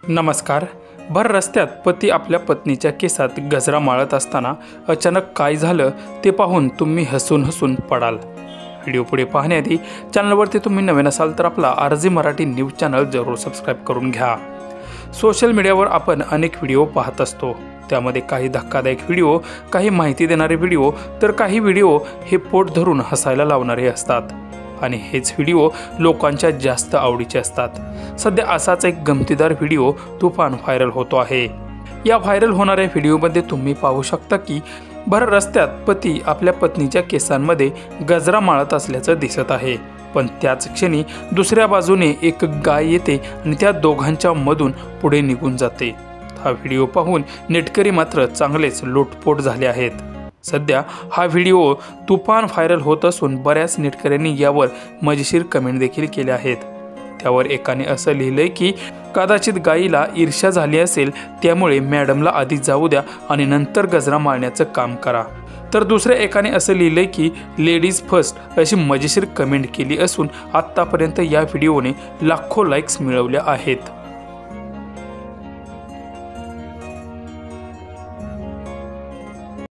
नमस्कार। भर रस्त्यात पती आपल्या पत्नीच्या केसात गजरा माळत असताना अचानक काय झालं ते पाहून तुम्ही हसून हसून पडाल। व्हिडिओ पुढे पाहण्याआधी चॅनलवरती तुम्ही नवीन असाल तर आपला आरजी मराठी न्यूज चॅनल जरूर सबस्क्राईब करून घ्या। सोशल मीडियावर आपण अनेक व्हिडिओ पाहत असतो, त्यामध्ये काही धक्कादायक व्हिडिओ, काही माहिती देणारे व्हिडिओ, तर काही व्हिडिओ हे पोट धरून हसायला लावणारे असतात आणि हेच व्हिडिओ लोकांच्या जास्त आवडीचे असतात। सध्या असाच एक गमतीदार व्हिडिओ तुफान व्हायरल होतो आहे। या व्हायरल होणाऱ्या व्हिडिओमध्ये तुम्ही पाहू शकता की भर रस्त्यात पती आपल्या पत्नीच्या केसांमध्ये गजरा माळत असल्याचं दिसत आहे, पण त्याच क्षणी दुसऱ्या बाजूने एक गाय येते आणि त्या दोघांच्या मधून पुढे निघून जाते। हा व्हिडिओ पाहून नेटकरी मात्र चांगलेच लोटपोट झाले आहेत। सध्या हा व्हिडिओ तुफान व्हायरल होत असून बऱ्याच नेटकऱ्यांनी यावर मजेशीर कमेंट देखील केल्या आहेत। त्यावर एकाने असं लिहिलंय की कदाचित गायीला ईर्ष्या झाली असेल, त्यामुळे मॅडमला आधी जाऊ द्या आणि नंतर गजरा मारण्याचं काम करा। तर दुसऱ्या एकाने असं लिहिलंय की लेडीज फर्स्ट अशी मजेशीर कमेंट केली असून आत्तापर्यंत या व्हिडिओने लाखो लाईक्स मिळवल्या आहेत।